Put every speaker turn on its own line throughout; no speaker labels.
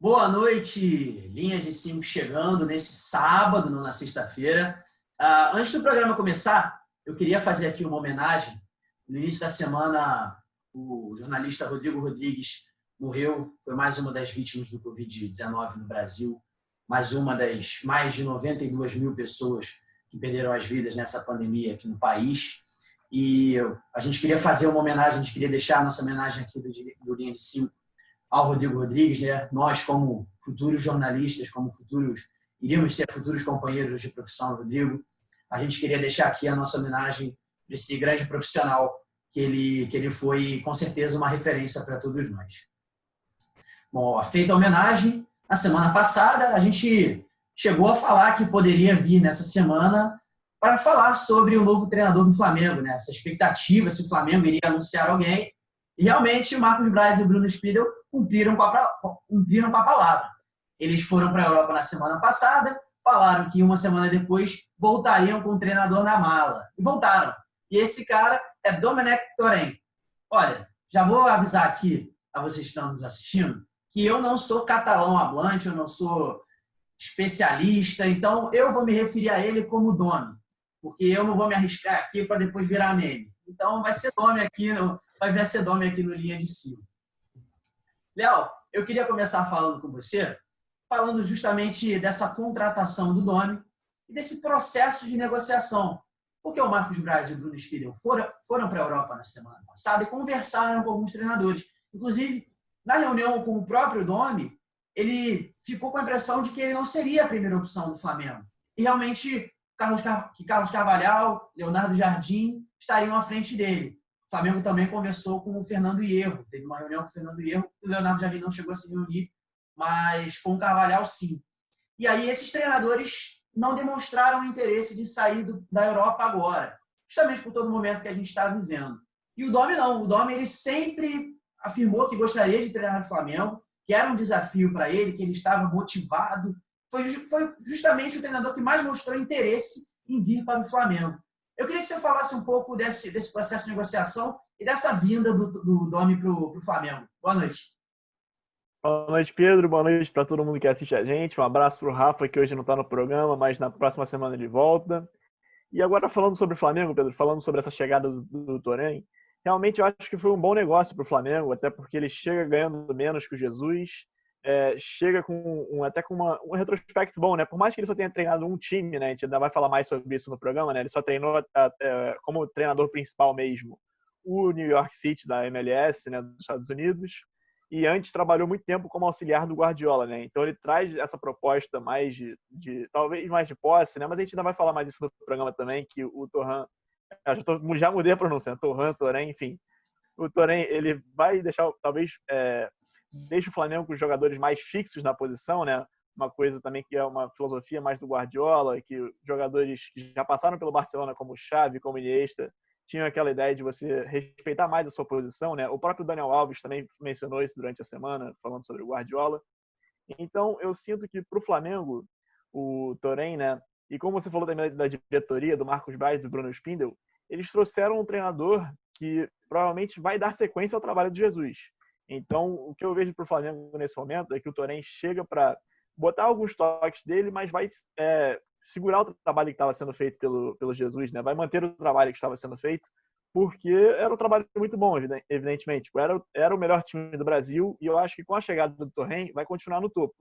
Boa noite, linha de 5 chegando nesse sábado, não na sexta-feira. Antes do programa começar, eu queria fazer aqui uma homenagem. No início da semana, o jornalista Rodrigo Rodrigues morreu, foi mais uma das vítimas do Covid-19 no Brasil, mais uma das mais de 92 mil pessoas que perderam as vidas nessa pandemia aqui no país. E a gente queria fazer uma homenagem, a gente queria deixar a nossa homenagem aqui do Linha de 5 ao Rodrigo Rodrigues, né? Nós, como futuros jornalistas, iríamos ser futuros companheiros de profissão, Rodrigo, a gente queria deixar aqui a nossa homenagem para esse grande profissional que ele foi, com certeza, uma referência para todos nós. Bom, feita a homenagem, na semana passada a gente chegou a falar que poderia vir nessa semana para falar sobre o novo treinador do Flamengo, né? Essa expectativa, se o Flamengo iria anunciar alguém. E realmente o Marcos Braz e o Bruno Spindel cumpriram com a palavra. Eles foram para a Europa na semana passada, falaram que uma semana depois voltariam com o treinador na mala. E voltaram. E esse cara é Domenech Torrent. Olha, já vou avisar aqui a vocês que estão nos assistindo que eu não sou catalão hablante, eu não sou especialista, então eu vou me referir a ele como Domi, porque eu não vou me arriscar aqui para depois virar meme. Então vai ser Domi aqui no Linha de 5. Léo, eu queria começar falando com você, falando justamente dessa contratação do Domi e desse processo de negociação. Porque o Marcos Braz e o Bruno Spindel foram para a Europa na semana passada e conversaram com alguns treinadores. Inclusive, na reunião com o próprio Domi, ele ficou com a impressão de que ele não seria a primeira opção do Flamengo. E realmente, Carlos Carvalhal, Leonardo Jardim estariam à frente dele. O Flamengo também conversou com o Fernando Hierro. Teve uma reunião com o Fernando Hierro. O Leonardo Jardim não chegou a se reunir, mas com o Carvalhal, sim. E aí esses treinadores não demonstraram interesse de sair da Europa agora, justamente por todo o momento que a gente está vivendo. E o Domi não. O Domi ele sempre afirmou que gostaria de treinar no Flamengo, que era um desafio para ele, que ele estava motivado. Foi justamente o treinador que mais mostrou interesse em vir para o Flamengo. Eu queria que você falasse um pouco desse processo de negociação e dessa vinda do Domi para o Flamengo. Boa noite.
Boa noite, Pedro. Boa noite para todo mundo que assiste a gente. Um abraço para o Rafa, que hoje não está no programa, mas na próxima semana ele volta. E agora, falando sobre o Flamengo, Pedro, falando sobre essa chegada do Torrent, realmente eu acho que foi um bom negócio para o Flamengo, até porque ele chega ganhando menos que o Jesus, chega até com um retrospecto bom, né? Por mais que ele só tenha treinado um time, né? A gente ainda vai falar mais sobre isso no programa, né? Ele só treinou como treinador principal mesmo o New York City da MLS, né? Dos Estados Unidos, e antes trabalhou muito tempo como auxiliar do Guardiola, né? Então ele traz essa proposta mais talvez mais de posse, né? Mas a gente ainda vai falar mais disso no programa também, que o Torrent, já mudei a pronúncia, né? Torrent, enfim. O Torrent, ele vai deixar, talvez, deixa o Flamengo com os jogadores mais fixos na posição, né? Uma coisa também que é uma filosofia mais do Guardiola, que jogadores que já passaram pelo Barcelona, como Xavi, como Iniesta, tinham aquela ideia de você respeitar mais a sua posição, né? O próprio Daniel Alves também mencionou isso durante a semana, falando sobre o Guardiola. Então, eu sinto que para o Flamengo, o Torrent, né? E como você falou também da diretoria, do Marcos Braz e do Bruno Spindel, eles trouxeram um treinador que provavelmente vai dar sequência ao trabalho de Jesus. Então, o que eu vejo para o Flamengo nesse momento é que o Torrent chega para botar alguns toques dele, mas vai segurar o trabalho que estava sendo feito pelo Jesus, né? Vai manter o trabalho que estava sendo feito, porque era um trabalho muito bom, evidentemente. Era o melhor time do Brasil e eu acho que com a chegada do Torrent vai continuar no topo.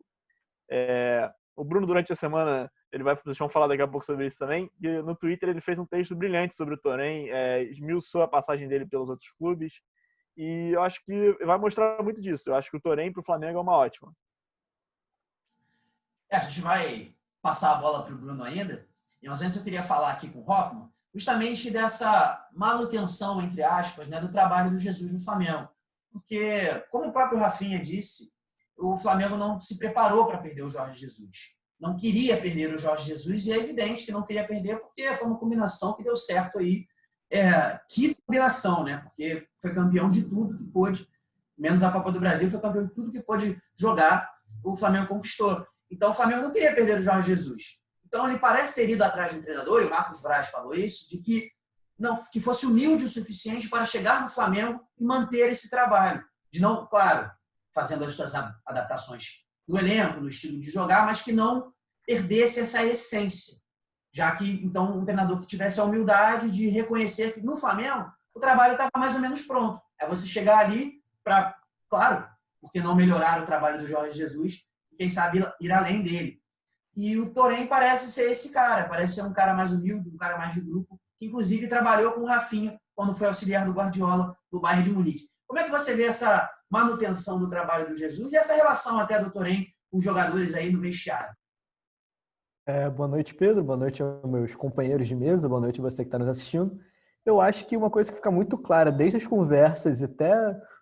O Bruno, durante a semana, vocês vão falar daqui a pouco sobre isso também, e no Twitter ele fez um texto brilhante sobre o Torrent, esmiuçou a passagem dele pelos outros clubes, e eu acho que vai mostrar muito disso. Eu acho que o Torrent para o Flamengo é uma ótima.
A gente vai passar a bola para o Bruno ainda, mas antes eu queria falar aqui com o Hoffman justamente dessa manutenção, entre aspas, né, do trabalho do Jesus no Flamengo. Porque, como o próprio Rafinha disse, o Flamengo não se preparou para perder o Jorge Jesus. Não queria perder o Jorge Jesus e é evidente que não queria perder porque foi uma combinação que deu certo aí. Que combinação, né? Porque foi campeão de tudo que pôde, menos a Copa do Brasil, foi campeão de tudo que pôde jogar, o Flamengo conquistou. Então o Flamengo não queria perder o Jorge Jesus. Então ele parece ter ido atrás de um treinador, e o Marcos Braz falou isso, de que fosse humilde o suficiente para chegar no Flamengo e manter esse trabalho. De não, claro, fazendo as suas adaptações no elenco, no estilo de jogar, mas que não perdesse essa essência. Já que, então, um treinador que tivesse a humildade de reconhecer que no Flamengo o trabalho estava mais ou menos pronto. É você chegar ali para, claro, porque não melhorar o trabalho do Jorge Jesus e, quem sabe, ir além dele. E o Torém parece ser esse cara, parece ser um cara mais humilde, um cara mais de grupo, que inclusive trabalhou com o Rafinha quando foi auxiliar do Guardiola no Bayern de Munique. Como é que você vê essa manutenção do trabalho do Jesus e essa relação até do Torém com os jogadores aí no vestiário?
Boa noite, Pedro. Boa noite aos meus companheiros de mesa. Boa noite a você que está nos assistindo. Eu acho que uma coisa que fica muito clara desde as conversas e até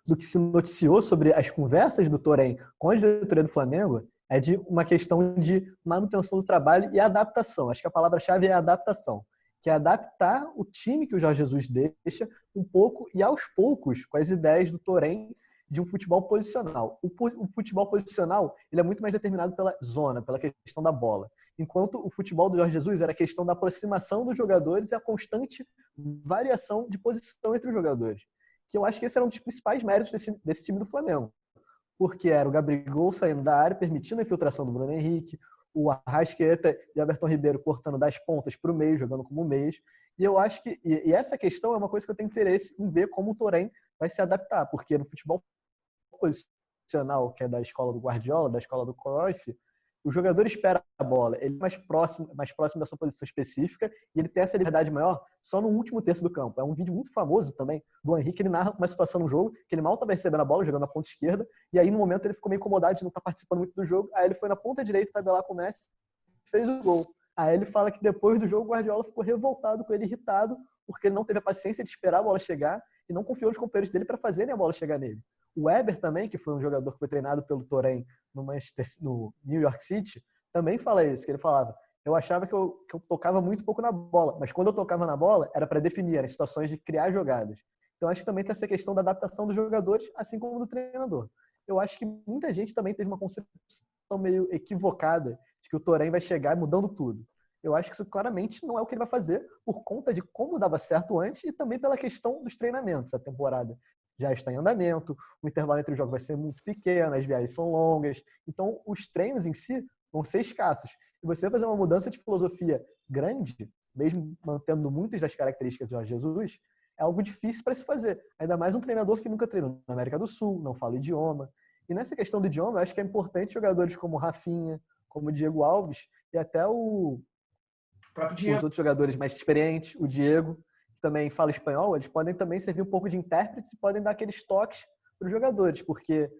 do que se noticiou sobre as conversas do Torém com a diretoria do Flamengo é de uma questão de manutenção do trabalho e adaptação. Acho que a palavra-chave é adaptação, que é adaptar o time que o Jorge Jesus deixa um pouco e aos poucos com as ideias do Torém de um futebol posicional. O futebol posicional ele é muito mais determinado pela zona, pela questão da bola. Enquanto o futebol do Jorge Jesus era a questão da aproximação dos jogadores e a constante variação de posição entre os jogadores. Que eu acho que esse era um dos principais méritos desse time do Flamengo. Porque era o Gabigol saindo da área, permitindo a infiltração do Bruno Henrique, o Arrascaeta e o Everton Ribeiro cortando das pontas para o meio, jogando como meios. E eu acho que e essa questão é uma coisa que eu tenho interesse em ver como o Torém vai se adaptar. Porque no futebol posicional, que é da escola do Guardiola, da escola do Cruyff, o jogador espera a bola, ele é mais próximo da sua posição específica e ele tem essa liberdade maior só no último terço do campo. É um vídeo muito famoso também do Henrique, ele narra uma situação no jogo que ele mal estava recebendo a bola, jogando na ponta esquerda, e aí no momento ele ficou meio incomodado de não estar participando muito do jogo, aí ele foi na ponta direita tabelar com o Messi, fez o gol. Aí ele fala que depois do jogo o Guardiola ficou revoltado com ele, irritado, porque ele não teve a paciência de esperar a bola chegar e não confiou nos companheiros dele para fazerem a bola chegar nele. O Weber também, que foi um jogador que foi treinado pelo Torém no New York City, também fala isso, que ele falava, eu achava que eu tocava muito pouco na bola, mas quando eu tocava na bola era para definir, eram situações de criar jogadas. Então acho que também tem essa questão da adaptação dos jogadores, assim como do treinador. Eu acho que muita gente também teve uma concepção meio equivocada de que o Torém vai chegar mudando tudo. Eu acho que isso claramente não é o que ele vai fazer por conta de como dava certo antes e também pela questão dos treinamentos. A temporada já está em andamento, o intervalo entre os jogos vai ser muito pequeno, as viagens são longas. Então, os treinos em si vão ser escassos. E você fazer uma mudança de filosofia grande, mesmo mantendo muitas das características do Jorge Jesus, é algo difícil para se fazer. Ainda mais um treinador que nunca treinou na América do Sul, não fala o idioma. E nessa questão do idioma, eu acho que é importante jogadores como Rafinha, como o Diego Alves e até os outros jogadores mais experientes, o Diego, que também fala espanhol, eles podem também servir um pouco de intérpretes e podem dar aqueles toques para os jogadores, porque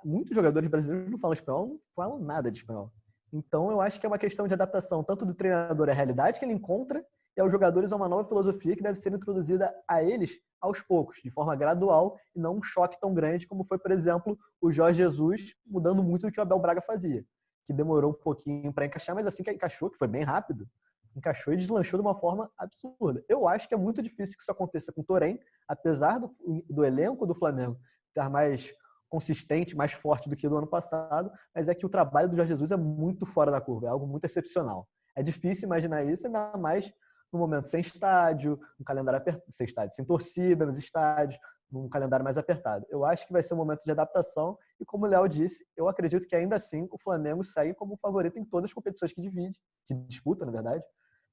muitos jogadores brasileiros não falam espanhol, não falam nada de espanhol. Então, eu acho que é uma questão de adaptação tanto do treinador à realidade que ele encontra e aos jogadores a uma nova filosofia que deve ser introduzida a eles aos poucos, de forma gradual e não um choque tão grande como foi, por exemplo, o Jorge Jesus mudando muito do que o Abel Braga fazia, que demorou um pouquinho para encaixar, mas assim que encaixou, que foi bem rápido, encaixou e deslanchou de uma forma absurda. Eu acho que é muito difícil que isso aconteça com o Torém, apesar do elenco do Flamengo estar mais consistente, mais forte do que do ano passado, mas é que o trabalho do Jorge Jesus é muito fora da curva, é algo muito excepcional. É difícil imaginar isso, ainda mais no momento sem estádio, um calendário apertado, sem estádio, sem torcida nos estádios, num calendário mais apertado. Eu acho que vai ser um momento de adaptação e, como o Léo disse, eu acredito que ainda assim o Flamengo segue como favorito em todas as competições que disputa, na verdade,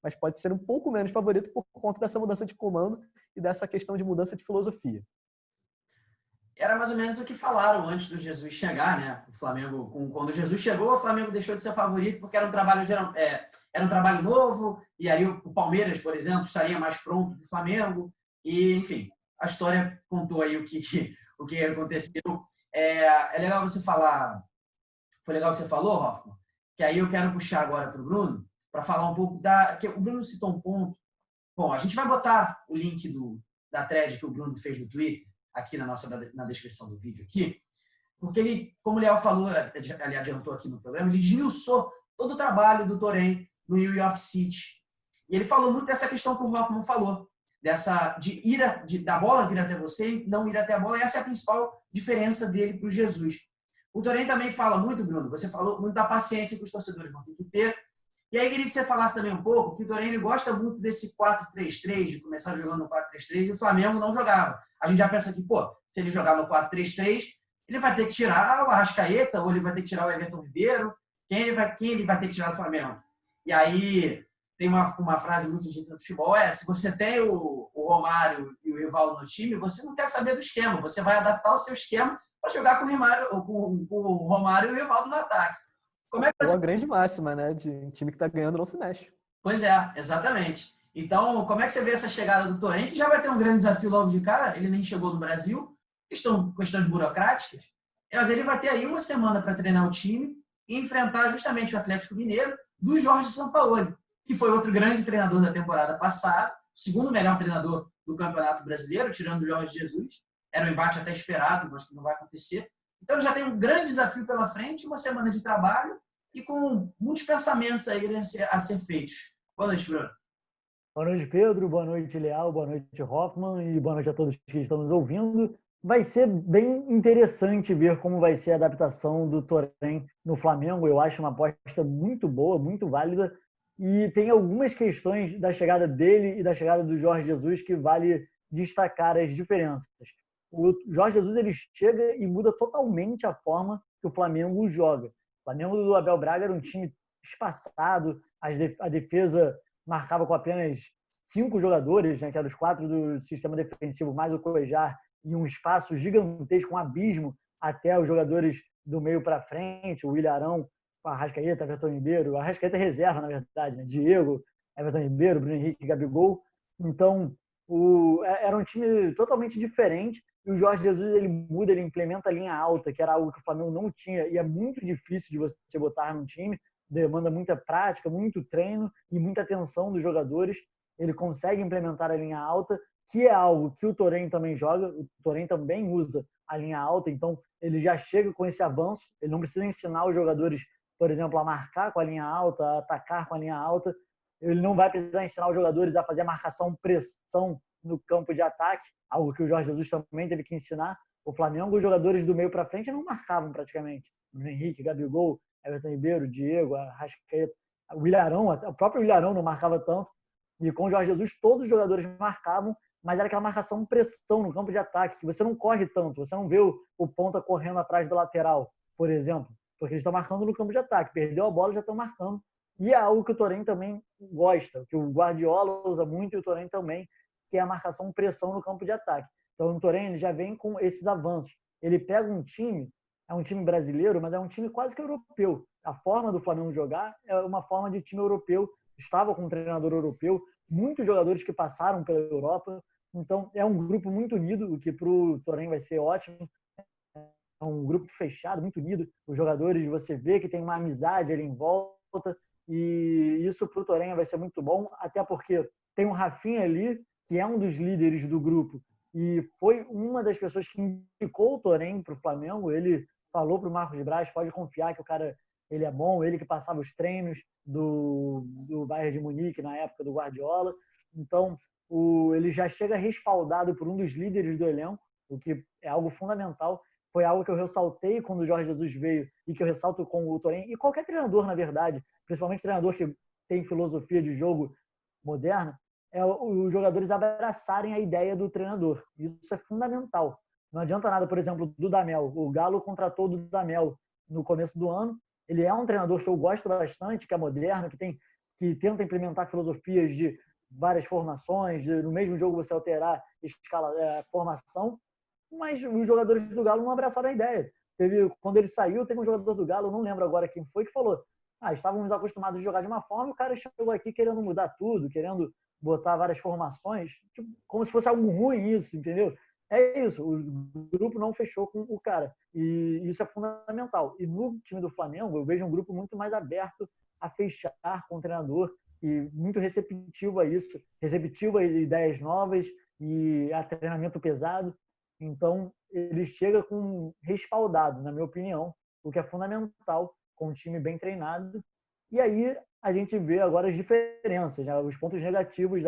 mas pode ser um pouco menos favorito por conta dessa mudança de comando e dessa questão de mudança de filosofia.
Era mais ou menos o que falaram antes do Jesus chegar, né? O Flamengo, quando Jesus chegou, o Flamengo deixou de ser favorito porque era um trabalho novo, e aí o Palmeiras, por exemplo, estaria mais pronto que o Flamengo, e enfim, a história contou aí o que aconteceu. É legal você falar, foi legal que você falou, Hoffman, que aí eu quero puxar agora para o Bruno, para falar um pouco que o Bruno citou um ponto. Bom, a gente vai botar o link da thread que o Bruno fez no Twitter, aqui na descrição do vídeo aqui, porque ele, como o Léo falou, ele adiantou aqui no programa, ele esmiuçou todo o trabalho do Torém no New York City. E ele falou muito dessa questão que o Hoffman falou, da bola vir até você e não ir até a bola, e essa é a principal diferença dele para o Jesus. O Torém também fala muito, Bruno, você falou muito da paciência que os torcedores vão ter que ter. E aí queria que você falasse também um pouco que o Torém gosta muito desse 4-3-3, de começar jogando no 4-3-3, e o Flamengo não jogava. A gente já pensa que, se ele jogar no 4-3-3, ele vai ter que tirar o Arrascaeta ou ele vai ter que tirar o Everton Ribeiro. Quem ele vai ter que tirar do Flamengo? E aí tem uma frase muito dita no futebol, se você tem o Romário e o Rivaldo no time, você não quer saber do esquema, você vai adaptar o seu esquema para jogar com o Romário e o Rivaldo no ataque. Como é que você...
Uma grande máxima, né? De um time que está ganhando não se mexe.
Pois é, exatamente. Então, como é que você vê essa chegada do Torren, que já vai ter um grande desafio logo de cara? Ele nem chegou no Brasil, questões burocráticas, mas ele vai ter aí uma semana para treinar o time e enfrentar justamente o Atlético Mineiro do Jorge Sampaoli, que foi outro grande treinador da temporada passada, o segundo melhor treinador do Campeonato Brasileiro, tirando o Jorge Jesus. Era um embate até esperado, mas que não vai acontecer. Então, ele já tem um grande desafio pela frente, uma semana de trabalho e com muitos pensamentos aí a ser feitos. Boa noite, Bruno.
Boa noite, Pedro. Boa noite, Leal. Boa noite, Hoffman. E boa noite a todos que estão nos ouvindo. Vai ser bem interessante ver como vai ser a adaptação do Torren no Flamengo. Eu acho uma aposta muito boa, muito válida. E tem algumas questões da chegada dele e da chegada do Jorge Jesus que vale destacar as diferenças. O Jorge Jesus ele chega e muda totalmente a forma que o Flamengo joga. O Flamengo do Abel Braga era um time espaçado, a defesa marcava com apenas 5 jogadores, né, que eram os 4 do sistema defensivo, mais o Cuejar, e um espaço gigantesco, um abismo até os jogadores do meio para frente, o Ilharão, o Arrascaeta, Everton Ribeiro, o Arrascaeta reserva, na verdade, né? Diego, Everton Ribeiro, Bruno Henrique, Gabigol. Então, era um time totalmente diferente e o Jorge Jesus ele muda, ele implementa a linha alta, que era algo que o Flamengo não tinha e é muito difícil de você botar num time, demanda muita prática, muito treino e muita atenção dos jogadores. Ele consegue implementar a linha alta, que é algo que o Torren também joga, o Torren também usa a linha alta, então ele já chega com esse avanço, ele não precisa ensinar os jogadores, por exemplo, a marcar com a linha alta, a atacar com a linha alta, ele não vai precisar ensinar os jogadores a fazer a marcação-pressão no campo de ataque, algo que o Jorge Jesus também teve que ensinar. O Flamengo, os jogadores do meio para frente não marcavam praticamente. Bruno Henrique, Gabigol, Everton Ribeiro, Diego, Arrascaeta, o Ilharão, o próprio Ilharão não marcava tanto. E com o Jorge Jesus, todos os jogadores marcavam, mas era aquela marcação-pressão no campo de ataque, que você não corre tanto, você não vê o ponta correndo atrás do lateral, por exemplo, porque eles estão marcando no campo de ataque. Perdeu a bola, já estão marcando. E é algo que o Torren também gosta, que o Guardiola usa muito e o Torren também, que é a marcação-pressão no campo de ataque. Então o Torren ele já vem com esses avanços. Ele pega um time, é um time brasileiro, mas é um time quase que europeu. A forma do Flamengo jogar é uma forma de time europeu. Estava com um treinador europeu, muitos jogadores que passaram pela Europa. Então, é um grupo muito unido, o que para o Torren vai ser ótimo. É um grupo fechado, muito unido. Os jogadores, você vê que tem uma amizade ali em volta. E isso para o Torren vai ser muito bom, até porque tem um Rafinha ali, que é um dos líderes do grupo. E foi uma das pessoas que indicou o Torren para o Flamengo. Ele falou para o Marcos Braz, pode confiar que o cara ele é bom, ele que passava os treinos do Bayern de Munique na época do Guardiola. Então, ele já chega respaldado por um dos líderes do elenco, o que é algo fundamental. Foi algo que eu ressaltei quando o Jorge Jesus veio e que eu ressalto com o Torren e qualquer treinador, na verdade, principalmente treinador que tem filosofia de jogo moderna, é os jogadores abraçarem a ideia do treinador. Isso é fundamental. Não adianta nada, por exemplo, do Dudamel. O Galo contratou o Dudamel no começo do ano. Ele é um treinador que eu gosto bastante, que é moderno, que tenta implementar filosofias de várias formações, no mesmo jogo você alterar formação, mas os jogadores do Galo não abraçaram a ideia. Quando ele saiu, teve um jogador do Galo, não lembro agora quem foi, que falou: estávamos acostumados a jogar de uma forma, e o cara chegou aqui querendo mudar tudo, querendo botar várias formações, tipo, como se fosse algo ruim isso, entendeu? É isso, o grupo não fechou com o cara, e isso é fundamental. E no time do Flamengo, eu vejo um grupo muito mais aberto a fechar com o treinador, e muito receptivo a isso, receptivo a ideias novas e a treinamento pesado. Então, ele chega com respaldado, na minha opinião, o que é fundamental, com um time bem treinado. E aí a gente vê agora as diferenças, né? Os pontos negativos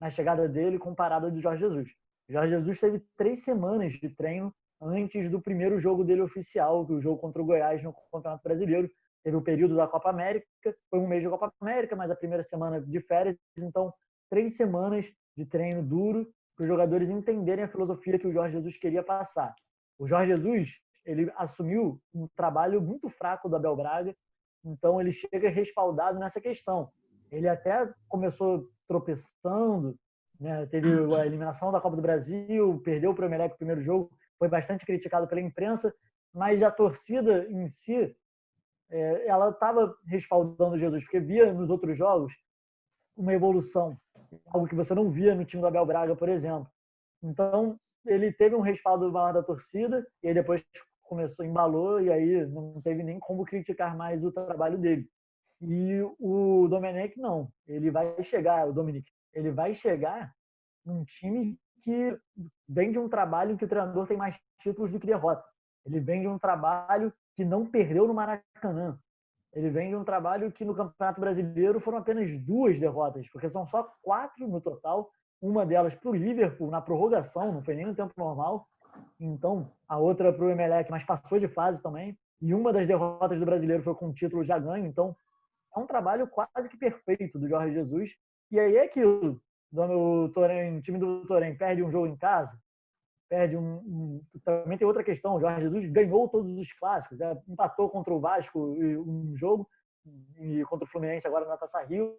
na chegada dele comparado ao do Jorge Jesus. O Jorge Jesus teve 3 semanas de treino antes do primeiro jogo dele oficial, que é o jogo contra o Goiás no Campeonato Brasileiro. Teve o período da Copa América, foi um mês de Copa América, mas a primeira semana de férias. Então, 3 semanas de treino duro para os jogadores entenderem a filosofia que o Jorge Jesus queria passar. O Jorge Jesus, ele assumiu um trabalho muito fraco do Abel Braga, então ele chega respaldado nessa questão. Ele até começou tropeçando, né? Teve a eliminação da Copa do Brasil, perdeu para o Emelec no primeiro jogo, foi bastante criticado pela imprensa, mas a torcida em si, ela estava respaldando Jesus, porque via nos outros jogos uma evolução, algo que você não via no time do Abel Braga, por exemplo. Então, ele teve um respaldo maior da torcida, e aí depois embalou, e aí não teve nem como criticar mais o trabalho dele. E o Domenech, não. Ele vai chegar num time que vem de um trabalho que o treinador tem mais títulos do que derrota. Ele vem de um trabalho que não perdeu no Maracanã. Ele vem de um trabalho que no Campeonato Brasileiro foram apenas 2 derrotas, porque são só 4 no total, uma delas para o Liverpool na prorrogação, não foi nem no tempo normal. Então, a outra para o Emelec, mas passou de fase também. E uma das derrotas do Brasileiro foi com o título já ganho. Então, é um trabalho quase que perfeito do Jorge Jesus. E aí é aquilo. O time do Torém perde um jogo em casa, também tem outra questão. O Jorge Jesus ganhou todos os clássicos, empatou contra o Vasco um jogo, e contra o Fluminense agora na Taça Rio,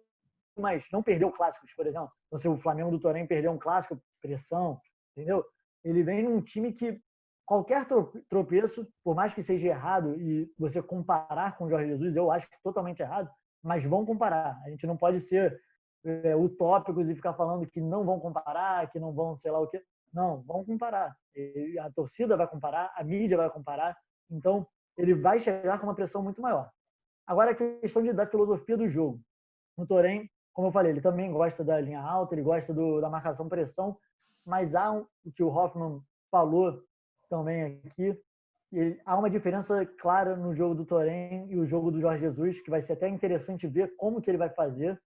mas não perdeu clássicos, por exemplo. Então, se o Flamengo do Torém perdeu um clássico, pressão, entendeu? Ele vem num time que qualquer tropeço, por mais que seja errado, e você comparar com o Jorge Jesus, eu acho totalmente errado, mas vão comparar. A gente não pode ser utópicos e ficar falando que não vão comparar, que não vão sei lá o quê. Não, vão comparar. A torcida vai comparar, a mídia vai comparar. Então, ele vai chegar com uma pressão muito maior. Agora, a questão da filosofia do jogo. No Torém, como eu falei, ele também gosta da linha alta, ele gosta da marcação-pressão, mas há o que o Hoffmann falou também aqui, há uma diferença clara no jogo do Torém e o jogo do Jorge Jesus, que vai ser até interessante ver como que ele vai fazer,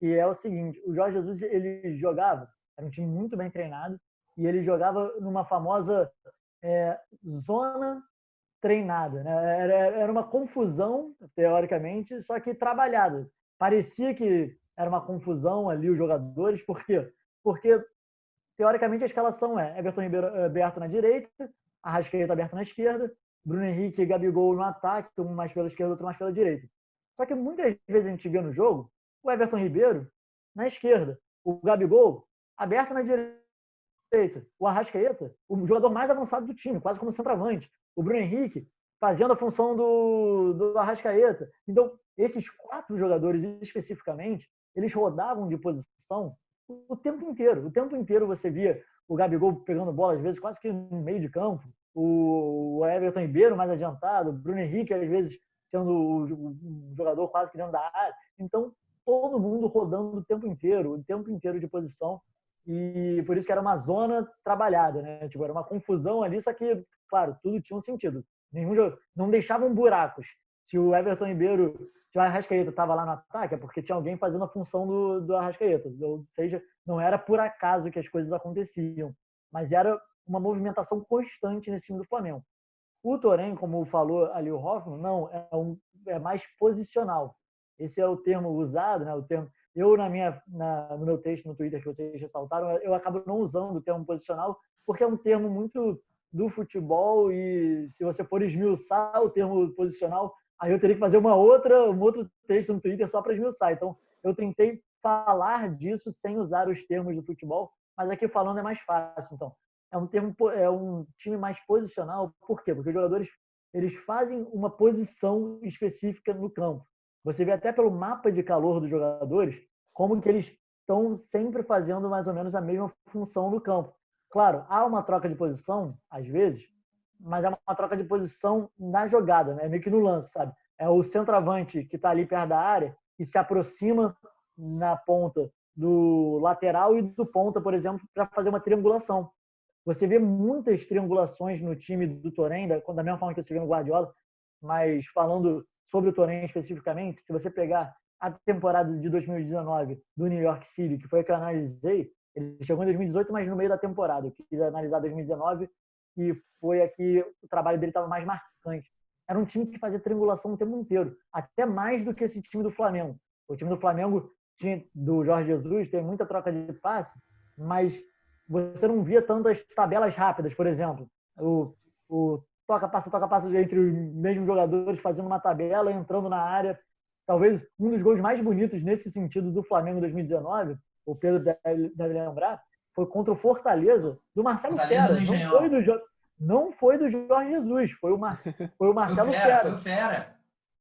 e é o seguinte: o Jorge Jesus, ele jogava, era um time muito bem treinado, e ele jogava numa famosa zona treinada, né? Era uma confusão, teoricamente, só que trabalhada. Parecia que era uma confusão ali os jogadores, por quê? Porque, teoricamente, a escalação é Everton Ribeiro aberto na direita, Arrascaeta aberto na esquerda, Bruno Henrique e Gabigol no ataque, um mais pela esquerda, outro mais pela direita. Só que muitas vezes a gente vê no jogo o Everton Ribeiro na esquerda, o Gabigol aberto na direita, o Arrascaeta, o jogador mais avançado do time, quase como centroavante, o Bruno Henrique fazendo a função do Arrascaeta. Então, esses 4 jogadores especificamente, eles rodavam de posição o tempo inteiro. O tempo inteiro você via o Gabigol pegando bola, às vezes quase que no meio de campo, o Everton Ribeiro mais adiantado, o Bruno Henrique, às vezes, tendo o jogador quase que dentro da área. Então, todo mundo rodando o tempo inteiro de posição. E por isso que era uma zona trabalhada, né? Tipo, era uma confusão ali, só que, claro, tudo tinha um sentido. Nenhum jogo, não deixavam buracos. Se o Everton Ribeiro, se o Arrascaeta estava lá no ataque, é porque tinha alguém fazendo a função do Arrascaeta. Ou seja, não era por acaso que as coisas aconteciam, mas era uma movimentação constante nesse time do Flamengo. O Torém, como falou ali o Hoffmann, não, é mais posicional. Esse é o termo usado, né? O termo. Eu, no meu texto no Twitter que vocês ressaltaram, eu acabo não usando o termo posicional, porque é um termo muito do futebol, e se você for esmiuçar o termo posicional, aí eu teria que fazer um outro texto no Twitter só para esmiuçar. Então, eu tentei falar disso sem usar os termos do futebol, mas aqui falando é mais fácil. Então, é um time mais posicional. Por quê? Porque os jogadores, eles fazem uma posição específica no campo. Você vê até pelo mapa de calor dos jogadores como que eles estão sempre fazendo mais ou menos a mesma função no campo. Claro, há uma troca de posição, às vezes, mas é uma troca de posição na jogada, né? Meio que no lance, sabe? É o centroavante que está ali perto da área e se aproxima na ponta do lateral e do ponta, por exemplo, para fazer uma triangulação. Você vê muitas triangulações no time do Torém, da mesma forma que você vê no Guardiola, mas falando sobre o Torém especificamente, se você pegar a temporada de 2019 do New York City, que foi a que eu analisei, ele chegou em 2018, mas no meio da temporada. Eu quis analisar 2019 e foi aqui o trabalho dele estava mais marcante. Era um time que fazia triangulação o tempo inteiro, até mais do que esse time do Flamengo. O time do Flamengo, do Jorge Jesus, tem muita troca de passe, mas você não via tantas tabelas rápidas, por exemplo. O toca, passa entre os mesmos jogadores, fazendo uma tabela, entrando na área. Talvez um dos gols mais bonitos nesse sentido do Flamengo em 2019, o Pedro deve lembrar, foi contra o Fortaleza, do Marcelo Fera. Não foi do Jorge Jesus, foi o Marcelo Fera.
Foi o Fera.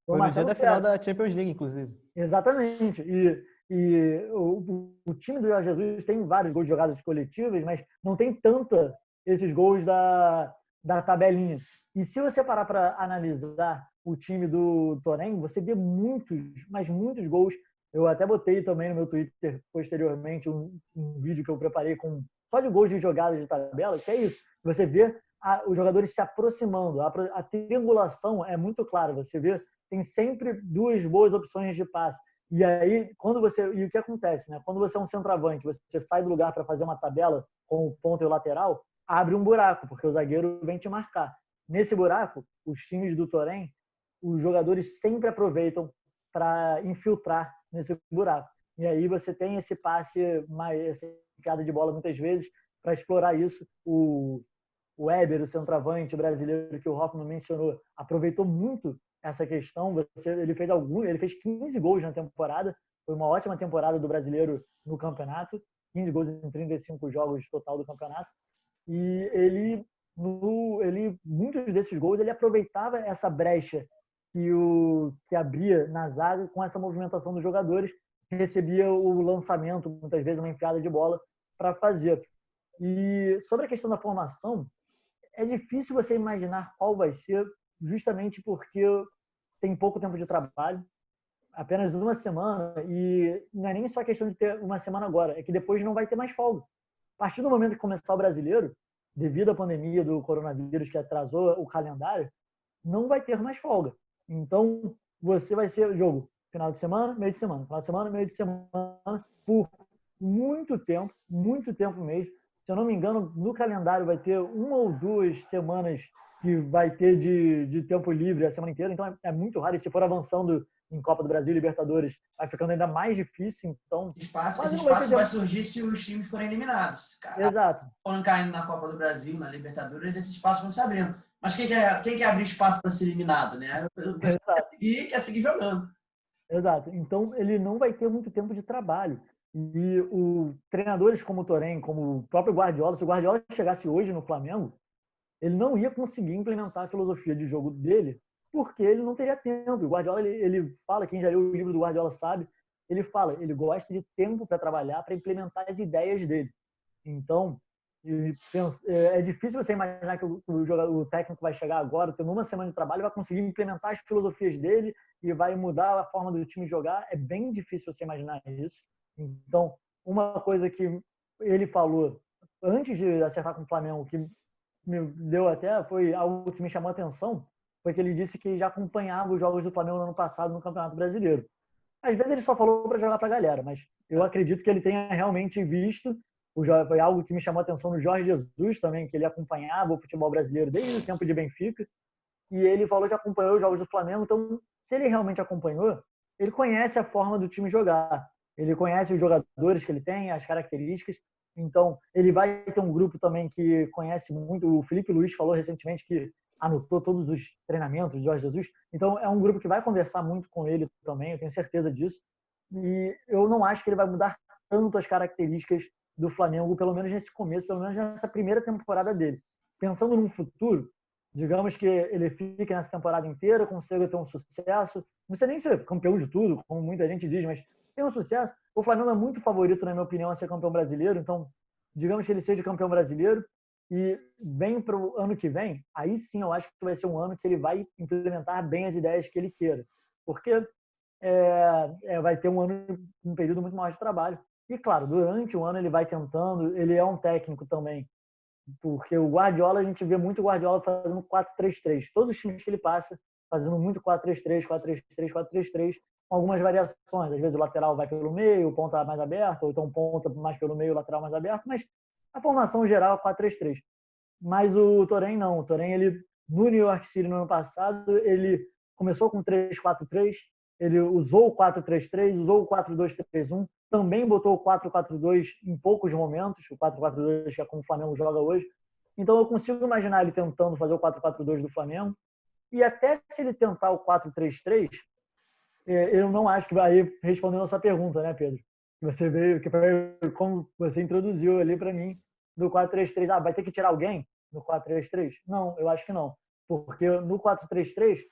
Foi no dia da final da Champions League, inclusive.
Exatamente. E o time do Jorge Jesus tem vários gols de jogadas coletivas, mas não tem tanta esses gols da tabelinha. E se você parar para analisar o time do Torém, você vê muitos, mas muitos gols. Eu até botei também no meu Twitter posteriormente um vídeo que eu preparei só de gols de jogadas de tabela, que é isso. Você vê os jogadores se aproximando. A triangulação é muito clara. Você vê, tem sempre duas boas opções de passe. E aí, e o que acontece, né? Quando você é um centroavante, você sai do lugar para fazer uma tabela com o ponta e o lateral, abre um buraco, porque o zagueiro vem te marcar. Nesse buraco, os times do Torém, os jogadores sempre aproveitam para infiltrar nesse buraco. E aí você tem esse passe, essa enfiada de bola muitas vezes, para explorar isso. O Weber, o centroavante brasileiro que o Hoffmann mencionou, aproveitou muito essa questão. Ele fez 15 gols na temporada. Foi uma ótima temporada do brasileiro no campeonato. 15 gols em 35 jogos total do campeonato. E muitos desses gols, ele aproveitava essa brecha que abria na zaga com essa movimentação dos jogadores, recebia o lançamento, muitas vezes uma enfiada de bola, para fazer. E sobre a questão da formação, é difícil você imaginar qual vai ser, justamente porque tem pouco tempo de trabalho, apenas uma semana, e não é nem só questão de ter uma semana agora, é que depois não vai ter mais folga. A partir do momento que começar o brasileiro, devido à pandemia do coronavírus que atrasou o calendário, não vai ter mais folga. Então, você vai ser jogo final de semana, meio de semana, final de semana, meio de semana, por muito tempo mesmo. Se eu não me engano, no calendário vai ter 1 ou 2 semanas que vai ter de tempo livre a semana inteira, então é muito raro. E se for avançando em Copa do Brasil e Libertadores, vai ficando ainda mais difícil. Então,
esse espaço vai surgir se os times forem eliminados.
Exato.
Se forem caindo na Copa do Brasil, na Libertadores, esse espaço vai se abrindo. Mas quem quer abrir espaço para ser eliminado, né? Quer seguir jogando.
Exato. Então, ele não vai ter muito tempo de trabalho. E treinadores como o Torém, como o próprio Guardiola, se o Guardiola chegasse hoje no Flamengo, ele não ia conseguir implementar a filosofia de jogo dele, porque ele não teria tempo. O Guardiola, ele fala, quem já leu o livro do Guardiola sabe, ele fala, ele gosta de tempo para trabalhar, para implementar as ideias dele. Então, é difícil você imaginar que o técnico vai chegar agora, tendo uma semana de trabalho, vai conseguir implementar as filosofias dele e vai mudar a forma do time jogar. É bem difícil você imaginar isso. Então, uma coisa que ele falou antes de acertar com o Flamengo, que me deu até, foi algo que me chamou a atenção, foi que ele disse que já acompanhava os jogos do Flamengo no ano passado no Campeonato Brasileiro. Às vezes ele só falou para jogar para a galera, mas eu acredito que ele tenha realmente visto. Foi algo que me chamou a atenção no Jorge Jesus também, que ele acompanhava o futebol brasileiro desde o tempo de Benfica, e ele falou que acompanhou os jogos do Flamengo. Então, se ele realmente acompanhou, ele conhece a forma do time jogar, ele conhece os jogadores que ele tem, as características. Então, ele vai ter um grupo também que conhece muito. O Felipe Luiz falou recentemente que anotou todos os treinamentos de Jorge Jesus. Então, é um grupo que vai conversar muito com ele também, eu tenho certeza disso. E eu não acho que ele vai mudar tanto as características do Flamengo, pelo menos nesse começo, pelo menos nessa primeira temporada dele. Pensando no futuro, digamos que ele fique nessa temporada inteira, consiga ter um sucesso, não precisa nem ser campeão de tudo, como muita gente diz, mas tem um sucesso. O Flamengo é muito favorito, na minha opinião, a ser campeão brasileiro, então, digamos que ele seja campeão brasileiro e vem para o ano que vem, aí sim eu acho que vai ser um ano que ele vai implementar bem as ideias que ele queira, porque vai ter um período muito maior de trabalho. E, claro, durante o ano ele vai tentando, ele é um técnico também, porque o Guardiola, a gente vê muito o Guardiola fazendo 4-3-3. Todos os times que ele passa, fazendo muito 4-3-3, 4-3-3, 4-3-3, com algumas variações. Às vezes o lateral vai pelo meio, o ponta mais aberto, ou então ponta mais pelo meio, o lateral mais aberto, mas a formação geral é 4-3-3. Mas o Torém não. O Torém, ele, no New York City no ano passado, ele começou com 3-4-3, ele usou o 4-3-3, usou o 4-2-3-1, também botou o 4-4-2 em poucos momentos, o 4-4-2 que é como o Flamengo joga hoje, Então eu consigo imaginar ele tentando fazer o 4-4-2 do Flamengo. E até se ele tentar o 4-3-3, eu não acho que vai respondendo a sua pergunta, né, Pedro? Você veio, que foi como você introduziu ali para mim, do 4-3-3. Vai ter que tirar alguém no 4-3-3? Não, eu acho que não. Porque no 4-3-3,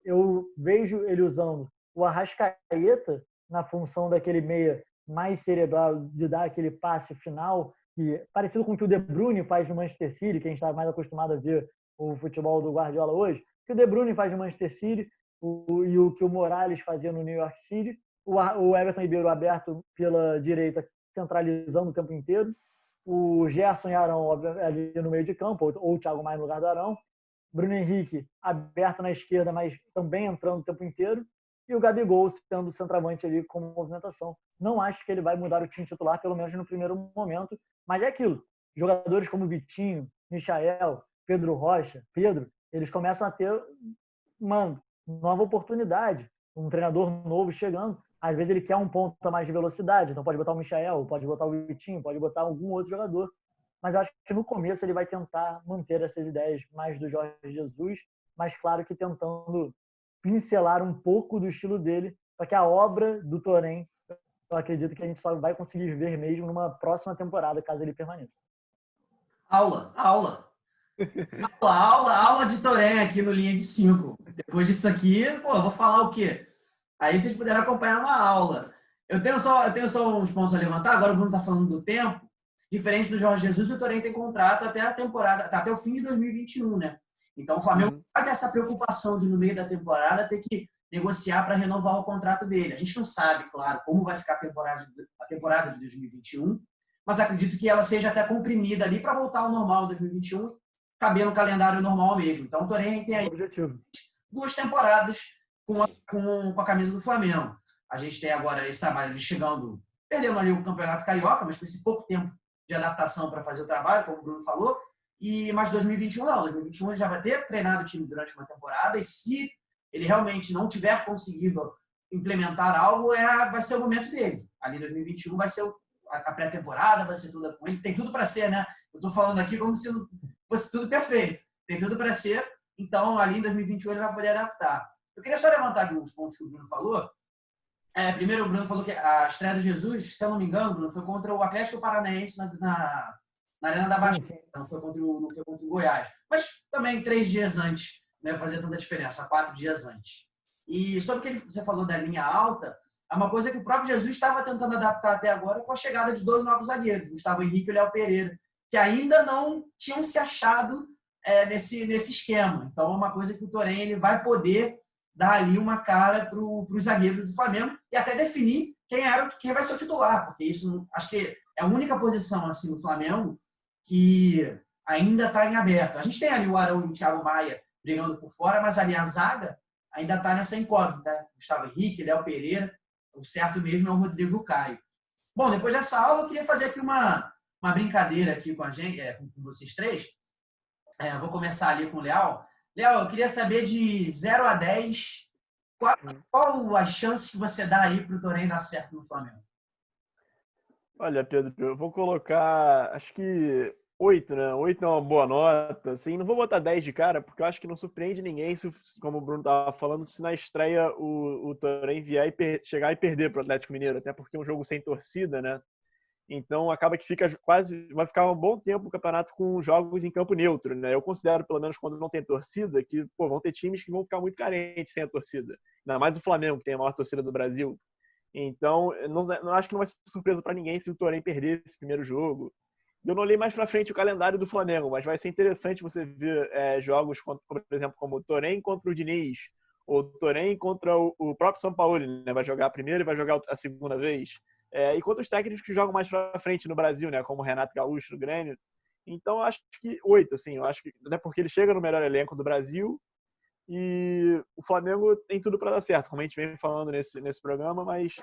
eu vejo ele usando o Arrascaeta na função daquele meia mais cerebral, de dar aquele passe final, parecido com o que o De Bruyne faz no Manchester City, que a gente está mais acostumado a ver o futebol do Guardiola hoje, que o De Bruyne faz no Manchester City e o que o Morales fazia no New York City, o Everton Ribeiro aberto pela direita, centralizando o tempo inteiro, o Gerson e Arão ali no meio de campo, ou o Thiago Maia no lugar do Arão, Bruno Henrique aberto na esquerda, mas também entrando o tempo inteiro, e o Gabigol sendo centroavante ali com movimentação. Não acho que ele vai mudar o time titular, pelo menos no primeiro momento, mas é aquilo. Jogadores como Vitinho, Michael, Pedro Rocha, eles começam a ter uma nova oportunidade. Um treinador novo chegando, às vezes ele quer um ponto a mais de velocidade, então pode botar o Michael, pode botar o Vitinho, pode botar algum outro jogador. Mas eu acho que no começo ele vai tentar manter essas ideias mais do Jorge Jesus, mas claro que tentando pincelar um pouco do estilo dele, para que a obra do Torém, eu acredito que a gente só vai conseguir ver mesmo numa próxima temporada, caso ele permaneça.
Aula de Torém aqui no Linha de 5. Depois disso aqui, eu vou falar o quê? Aí vocês puderam acompanhar uma aula. Eu tenho só uns pontos a levantar. Agora o Bruno está falando do tempo. Diferente do Jorge Jesus, o Torém tem contrato até a temporada, até o fim de 2021, né? Então o Flamengo vai ter essa preocupação de, no meio da temporada, ter que negociar para renovar o contrato dele. A gente não sabe, claro, como vai ficar a temporada de 2021, mas acredito que ela seja até comprimida ali para voltar ao normal em 2021, caber no calendário normal mesmo. Então o Torém tem aí duas temporadas com a camisa do Flamengo. A gente tem agora esse trabalho ali chegando, perdendo ali o Campeonato Carioca, mas com esse pouco tempo de adaptação para fazer o trabalho, como o Bruno falou. Mas 2021 não. 2021 ele já vai ter treinado o time durante uma temporada, e se ele realmente não tiver conseguido implementar algo, vai ser o momento dele. Ali em 2021 vai ser a pré-temporada, vai ser tudo com ele. Tem tudo para ser, né? Eu estou falando aqui como se fosse tudo perfeito. Tem tudo para ser. Então, ali em 2021 ele vai poder adaptar. Eu queria só levantar aqui uns pontos que o Bruno falou. Primeiro, o Bruno falou que a estreia do Jesus, se eu não me engano, Bruno, foi contra o Atlético Paranaense na Arena da Baixada. Não foi contra o Goiás. Mas também 3 dias antes, não ia fazer tanta diferença, 4 dias antes. E sobre o que você falou da linha alta, é uma coisa que o próprio Jesus estava tentando adaptar até agora com a chegada de 2 novos zagueiros, Gustavo Henrique e Léo Pereira, que ainda não tinham se achado nesse esquema. Então, é uma coisa que o Torém ele vai poder dar ali uma cara para os zagueiros do Flamengo e até definir quem vai ser o titular, porque isso acho que é a única posição assim no Flamengo que ainda está em aberto. A gente tem ali o Arão e o Thiago Maia brigando por fora, mas ali a zaga ainda está nessa incógnita, né? Gustavo Henrique, Léo Pereira, o certo mesmo é o Rodrigo Caio. Bom, depois dessa aula eu queria fazer aqui uma brincadeira aqui com a gente, com vocês três. Eu vou começar ali com o Léo. Léo, eu queria saber de 0 a 10, qual as chances que você dá aí para o Torém dar certo no Flamengo?
Olha, Pedro, eu vou colocar, acho que 8, né? 8 é uma boa nota. Assim, não vou botar 10 de cara, porque eu acho que não surpreende ninguém, como o Bruno estava falando, se na estreia o Torém vier chegar e perder para o Atlético Mineiro, até porque é um jogo sem torcida, né? Então acaba que vai ficar um bom tempo o campeonato com jogos em campo neutro, né? Eu considero, pelo menos quando não tem torcida, que vão ter times que vão ficar muito carentes sem a torcida. Ainda mais o Flamengo, que tem a maior torcida do Brasil. Então, não acho que não vai ser surpresa para ninguém se o Torém perder esse primeiro jogo. Eu não olhei mais para frente o calendário do Flamengo, mas vai ser interessante você ver jogos, por exemplo, como o Torém contra o Diniz, ou o Torém contra o próprio São Paulo, né? Vai jogar a primeira e vai jogar a segunda vez. E contra os técnicos que jogam mais para frente no Brasil, né? Como o Renato Gaúcho no Grêmio. Então, acho que 8, assim. Eu acho que, até porque ele chega no melhor elenco do Brasil e o Flamengo tem tudo para dar certo, como a gente vem falando nesse programa, mas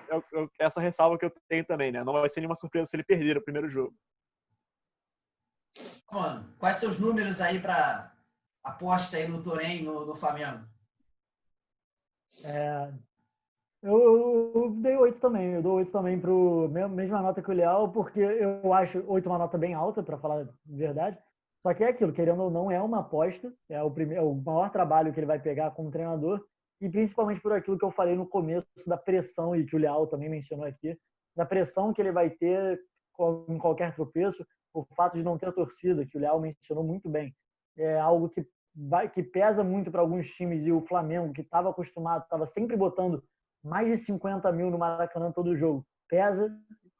essa ressalva que eu tenho também, né? Não vai ser nenhuma surpresa se ele perder o primeiro jogo.
Mano, quais seus números aí para aposta aí no Torém, no Flamengo?
Eu dei 8 também. Eu dou 8 também para a mesma nota que o Leal, porque eu acho 8 uma nota bem alta, para falar a verdade. Só que é aquilo, querendo ou não, é uma aposta, é o maior trabalho que ele vai pegar como treinador, e principalmente por aquilo que eu falei no começo da pressão, e que o Leal também mencionou aqui, da pressão que ele vai ter em qualquer tropeço, o fato de não ter torcida, que o Leal mencionou muito bem, é algo que pesa muito para alguns times, e o Flamengo, que estava acostumado, estava sempre botando mais de 50 mil no Maracanã todo jogo,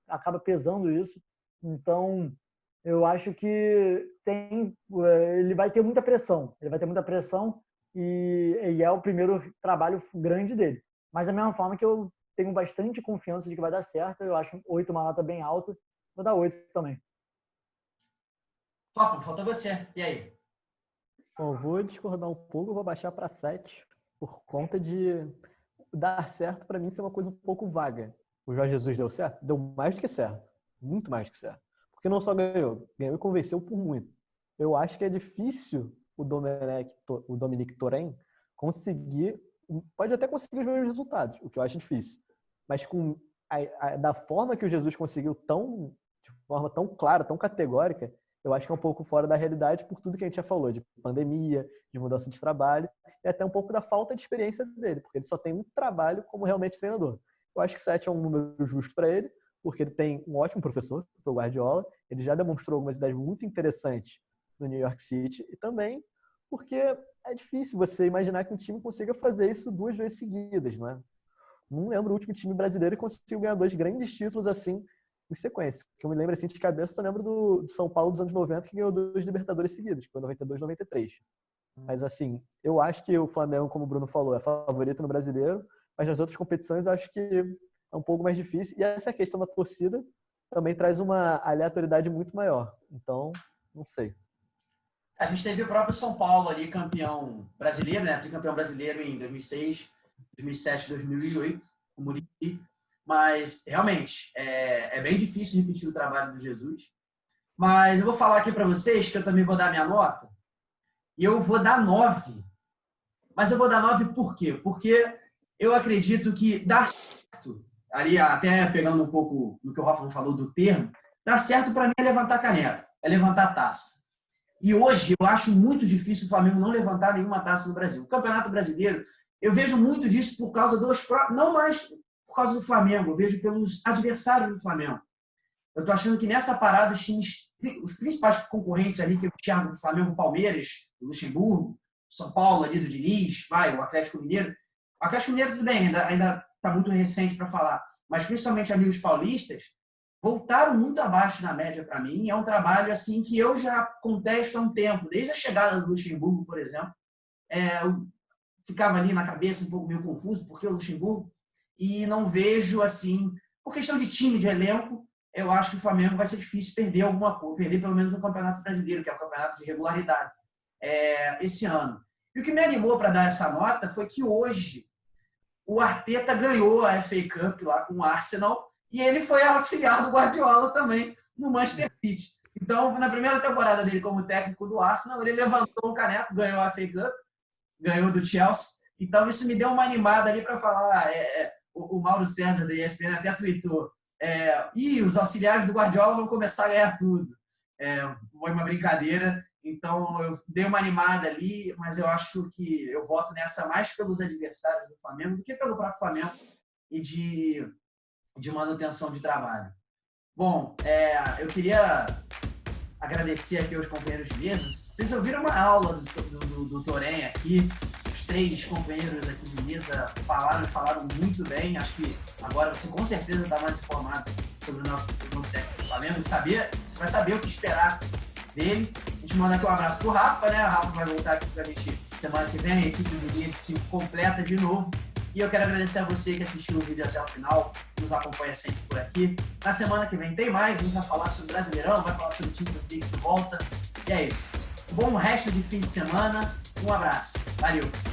acaba pesando isso. Então, eu acho que ele vai ter muita pressão. E é o primeiro trabalho grande dele. Mas da mesma forma que eu tenho bastante confiança de que vai dar certo, eu acho 8 uma nota bem alta, vou dar 8 também.
Top, falta você. E aí?
Bom, eu vou discordar um pouco, eu vou baixar para 7, por conta de dar certo para mim ser uma coisa um pouco vaga. O Jorge Jesus deu certo? Deu mais do que certo. Muito mais do que certo. Porque não só ganhou e convenceu por muito. Eu acho que é difícil o Dominique Torrent conseguir, pode até conseguir os mesmos resultados, o que eu acho difícil. Mas da forma que o Jesus conseguiu de forma tão clara, tão categórica, eu acho que é um pouco fora da realidade por tudo que a gente já falou, de pandemia, de mudança de trabalho, e até um pouco da falta de experiência dele, porque ele só tem um trabalho como realmente treinador. Eu acho que 7 é um número justo para ele, porque ele tem um ótimo professor, que foi o Guardiola, ele já demonstrou algumas ideias muito interessantes no New York City, e também porque é difícil você imaginar que um time consiga fazer isso 2 vezes seguidas, não é? Não lembro o último time brasileiro que conseguiu ganhar 2 grandes títulos assim em sequência. Que eu me lembro assim de cabeça, eu lembro do São Paulo dos anos 90, que ganhou 2 Libertadores seguidos, que foi 92 e 93. Mas assim, eu acho que o Flamengo, como o Bruno falou, é favorito no brasileiro, mas nas outras competições eu acho que é um pouco mais difícil. E essa questão da torcida também traz uma aleatoriedade muito maior. Então, não sei.
A gente teve o próprio São Paulo ali, campeão brasileiro, né? Tricampeão brasileiro em 2006, 2007, 2008, o Muricy. Mas, realmente, é bem difícil repetir o trabalho do Jesus. Mas eu vou falar aqui para vocês que eu também vou dar minha nota. E eu vou dar 9. Mas eu vou dar 9 por quê? Porque eu acredito que dar certo, ali até pegando um pouco no que o Hoffman falou do termo, dar certo para mim é levantar caneca, é levantar taça. E hoje eu acho muito difícil o Flamengo não levantar nenhuma taça no Brasil. O Campeonato Brasileiro, eu vejo muito disso por causa não mais por causa do Flamengo, eu vejo pelos adversários do Flamengo. Eu estou achando que nessa parada os principais concorrentes ali, que eu enxergo do Flamengo, o Palmeiras, o Luxemburgo, o São Paulo ali do Diniz, o Atlético Mineiro. O Atlético Mineiro, tudo bem, ainda está muito recente para falar, mas principalmente ali os paulistas, voltaram muito abaixo na média para mim. É um trabalho assim que eu já contesto há um tempo, desde a chegada do Luxemburgo, por exemplo. Eu ficava ali na cabeça um pouco meio confuso, porque o Luxemburgo, e não vejo assim, por questão de time, de elenco, eu acho que o Flamengo vai ser difícil perder alguma coisa, perder pelo menos um campeonato brasileiro, que é o campeonato de regularidade, esse ano. E o que me animou para dar essa nota foi que hoje o Arteta ganhou a FA Cup lá com o Arsenal, e ele foi auxiliar do Guardiola também no Manchester City. Então, na primeira temporada dele como técnico do Arsenal, ele levantou o caneco, ganhou a FA Cup, ganhou do Chelsea. Então, isso me deu uma animada ali para falar. O Mauro César da ESPN até tweetou. E os auxiliares do Guardiola vão começar a ganhar tudo. Foi uma brincadeira. Então, eu dei uma animada ali, mas eu acho que eu voto nessa mais pelos adversários do Flamengo do que pelo próprio Flamengo e de manutenção de trabalho. Bom, eu queria agradecer aqui aos companheiros de mesa. Vocês ouviram uma aula do Torrent aqui. Os 3 companheiros aqui de mesa falaram muito bem. Acho que agora você com certeza está mais informado sobre o novo técnico do Flamengo. Você vai saber o que esperar dele. A gente manda aqui um abraço pro Rafa, né? O Rafa vai voltar aqui pra gente semana que vem. A equipe do Linha de 5 completa de novo. E eu quero agradecer a você que assistiu o vídeo até o final, nos acompanha sempre por aqui. Na semana que vem tem mais, a gente vai falar sobre o Brasileirão, vai falar sobre o time do Tigre que volta. E é isso. Bom resto de fim de semana, um abraço. Valeu!